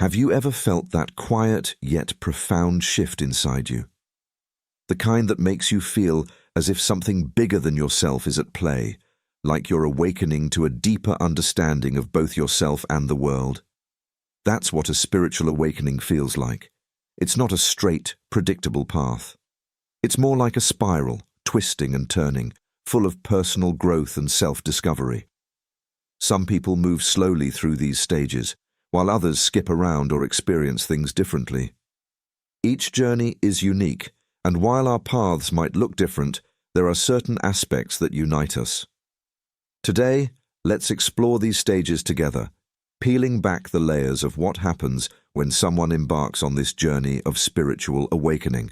Have you ever felt that quiet yet profound shift inside you? The kind that makes you feel as if something bigger than yourself is at play, like you're awakening to a deeper understanding of both yourself and the world. That's what a spiritual awakening feels like. It's not a straight, predictable path. It's more like a spiral, twisting and turning, full of personal growth and self-discovery. Some people move slowly through these stages, while others skip around or experience things differently. Each journey is unique, and while our paths might look different, there are certain aspects that unite us. Today, let's explore these stages together, peeling back the layers of what happens when someone embarks on this journey of spiritual awakening.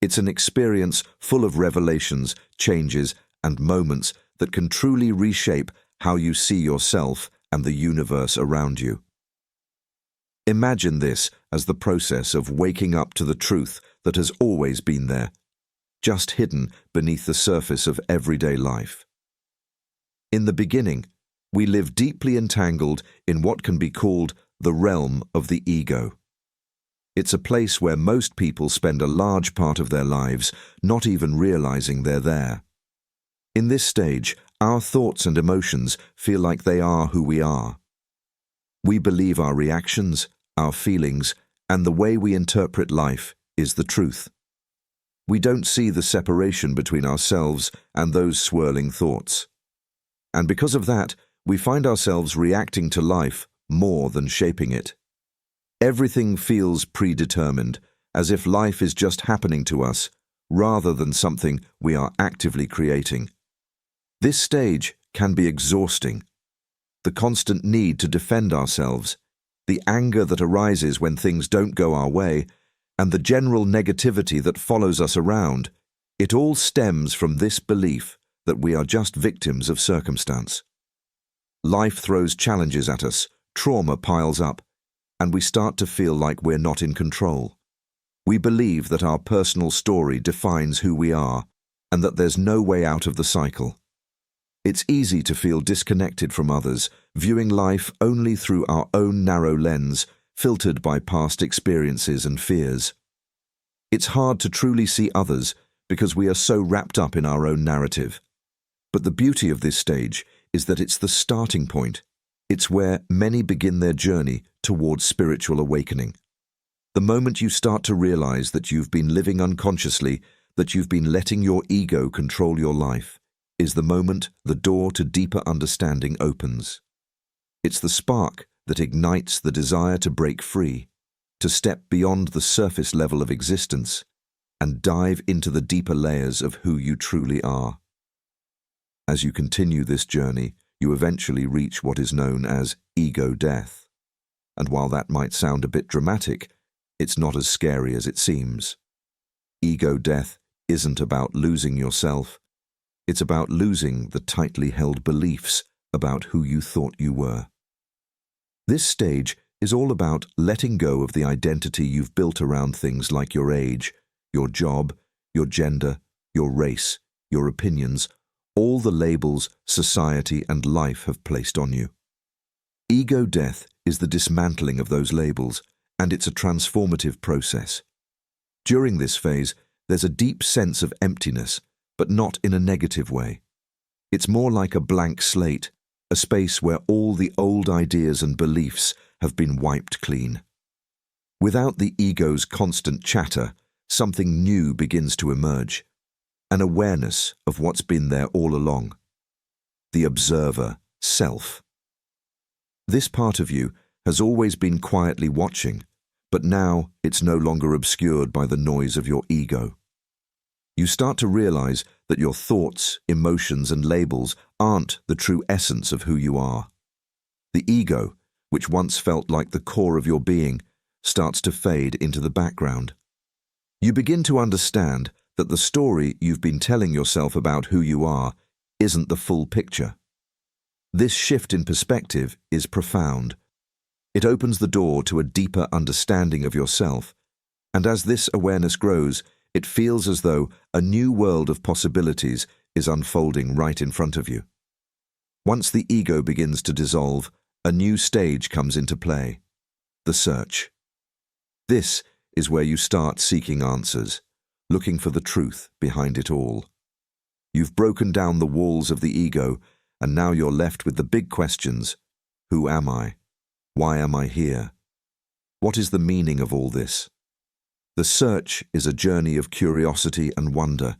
It's an experience full of revelations, changes, and moments that can truly reshape how you see yourself and the universe around you. Imagine this as the process of waking up to the truth that has always been there, just hidden beneath the surface of everyday life. In the beginning, we live deeply entangled in what can be called the realm of the ego. It's a place where most people spend a large part of their lives not even realizing they're there. In this stage, our thoughts and emotions feel like they are who we are. We believe our reactions, our feelings, and the way we interpret life is the truth. We don't see the separation between ourselves and those swirling thoughts. And because of that, we find ourselves reacting to life more than shaping it. Everything feels predetermined, as if life is just happening to us, rather than something we are actively creating. This stage can be exhausting. The constant need to defend ourselves, the anger that arises when things don't go our way, and the general negativity that follows us around, it all stems from this belief that we are just victims of circumstance. Life throws challenges at us, trauma piles up, and we start to feel like we're not in control. We believe that our personal story defines who we are, and that there's no way out of the cycle. It's easy to feel disconnected from others, viewing life only through our own narrow lens, filtered by past experiences and fears. It's hard to truly see others because we are so wrapped up in our own narrative. But the beauty of this stage is that it's the starting point. It's where many begin their journey towards spiritual awakening. The moment you start to realize that you've been living unconsciously, that you've been letting your ego control your life, is the moment the door to deeper understanding opens. It's the spark that ignites the desire to break free, to step beyond the surface level of existence, and dive into the deeper layers of who you truly are. As you continue this journey, you eventually reach what is known as ego death. And while that might sound a bit dramatic, it's not as scary as it seems. Ego death isn't about losing yourself. It's about losing the tightly held beliefs about who you thought you were. This stage is all about letting go of the identity you've built around things like your age, your job, your gender, your race, your opinions, all the labels society and life have placed on you. Ego death is the dismantling of those labels, and it's a transformative process. During this phase, there's a deep sense of emptiness, but not in a negative way. It's more like a blank slate, a space where all the old ideas and beliefs have been wiped clean. Without the ego's constant chatter, something new begins to emerge. An awareness of what's been there all along. The observer, self. This part of you has always been quietly watching, but now it's no longer obscured by the noise of your ego. You start to realize that your thoughts, emotions, and labels aren't the true essence of who you are. The ego, which once felt like the core of your being, starts to fade into the background. You begin to understand that the story you've been telling yourself about who you are isn't the full picture. This shift in perspective is profound. It opens the door to a deeper understanding of yourself, and as this awareness grows, it feels as though a new world of possibilities is unfolding right in front of you. Once the ego begins to dissolve, a new stage comes into play. the search. This is where you start seeking answers, looking for the truth behind it all. You've broken down the walls of the ego, and now you're left with the big questions. Who am I? Why am I here? What is the meaning of all this? The search is a journey of curiosity and wonder,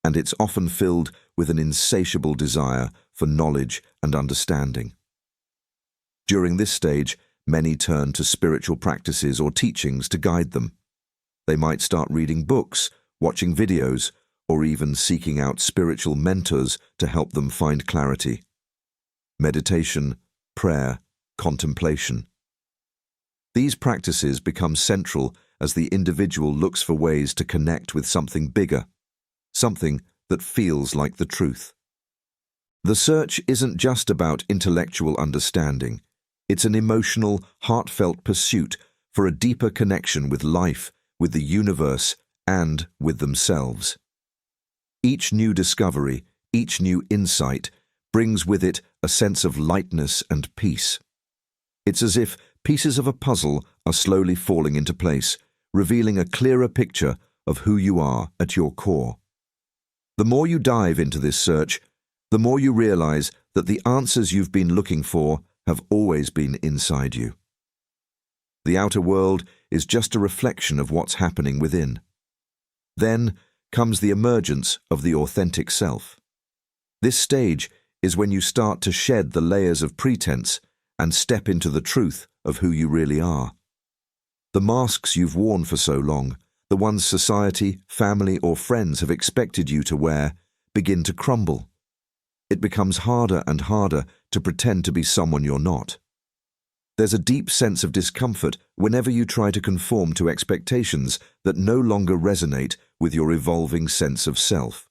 and it's often filled with an insatiable desire for knowledge and understanding. During this stage, many turn to spiritual practices or teachings to guide them. They might start reading books, watching videos, or even seeking out spiritual mentors to help them find clarity. Meditation, prayer, contemplation. These practices become central as the individual looks for ways to connect with something bigger, something that feels like the truth. The search isn't just about intellectual understanding. It's an emotional, heartfelt pursuit for a deeper connection with life, with the universe, and with themselves. Each new discovery, each new insight, brings with it a sense of lightness and peace. It's as if pieces of a puzzle are slowly falling into place, revealing a clearer picture of who you are at your core. The more you dive into this search, the more you realize that the answers you've been looking for have always been inside you. The outer world is just a reflection of what's happening within. Then comes the emergence of the authentic self. This stage is when you start to shed the layers of pretense and step into the truth of who you really are. The masks you've worn for so long, the ones society, family, or friends have expected you to wear, begin to crumble. It becomes harder and harder to pretend to be someone you're not. There's a deep sense of discomfort whenever you try to conform to expectations that no longer resonate with your evolving sense of self.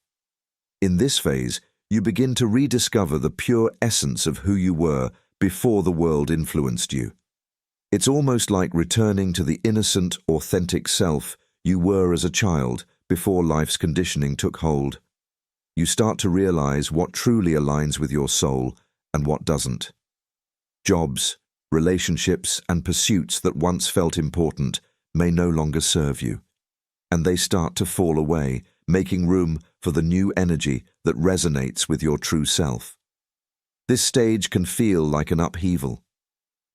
In this phase, you begin to rediscover the pure essence of who you were before the world influenced you. It's almost like returning to the innocent, authentic self you were as a child before life's conditioning took hold. You start to realize what truly aligns with your soul and what doesn't. Jobs, relationships, and pursuits that once felt important may no longer serve you, and they start to fall away, making room for the new energy that resonates with your true self. This stage can feel like an upheaval.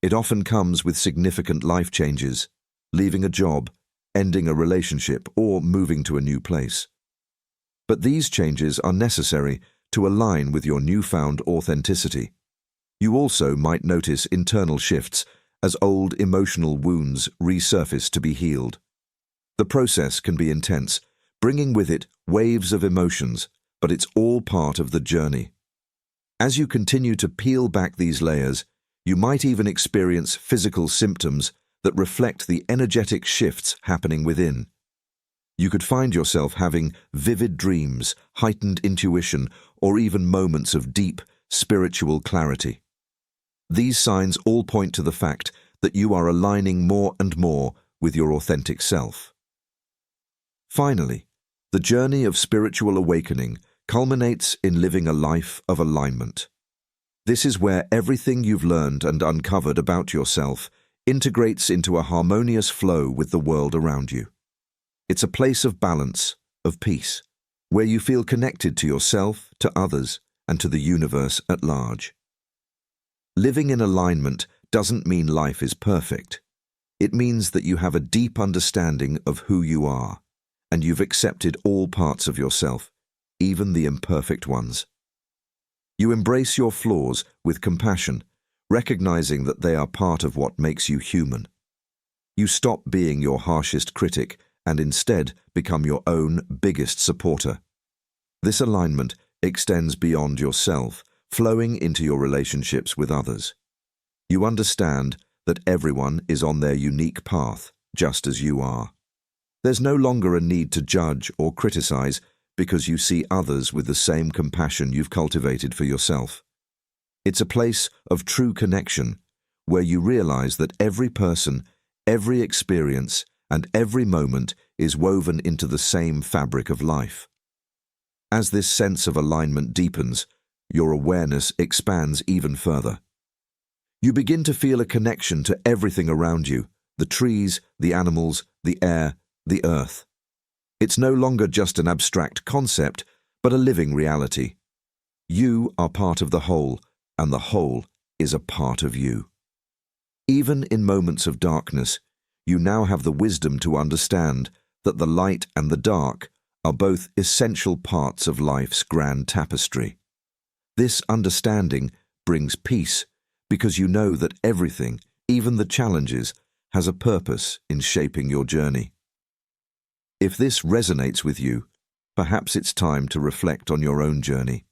It often comes with significant life changes, leaving a job, ending a relationship, or moving to a new place. But these changes are necessary to align with your newfound authenticity. You also might notice internal shifts as old emotional wounds resurface to be healed. The process can be intense, bringing with it waves of emotions, but it's all part of the journey. As you continue to peel back these layers, you might even experience physical symptoms that reflect the energetic shifts happening within. You could find yourself having vivid dreams, heightened intuition, or even moments of deep, spiritual clarity. These signs all point to the fact that you are aligning more and more with your authentic self. Finally, the journey of spiritual awakening culminates in living a life of alignment. This is where everything you've learned and uncovered about yourself integrates into a harmonious flow with the world around you. It's a place of balance, of peace, where you feel connected to yourself, to others, and to the universe at large. Living in alignment doesn't mean life is perfect. It means that you have a deep understanding of who you are, and you've accepted all parts of yourself, even the imperfect ones. You embrace your flaws with compassion, recognizing that they are part of what makes you human. You stop being your harshest critic and instead become your own biggest supporter. This alignment extends beyond yourself, flowing into your relationships with others. You understand that everyone is on their unique path, just as you are. There's no longer a need to judge or criticize because you see others with the same compassion you've cultivated for yourself. It's a place of true connection, where you realize that every person, every experience, and every moment is woven into the same fabric of life. As this sense of alignment deepens, your awareness expands even further. You begin to feel a connection to everything around you, the trees, the animals, the air, the earth. It's no longer just an abstract concept, but a living reality. You are part of the whole, and the whole is a part of you. Even in moments of darkness, you now have the wisdom to understand that the light and the dark are both essential parts of life's grand tapestry. This understanding brings peace because you know that everything, even the challenges, has a purpose in shaping your journey. If this resonates with you, perhaps it's time to reflect on your own journey.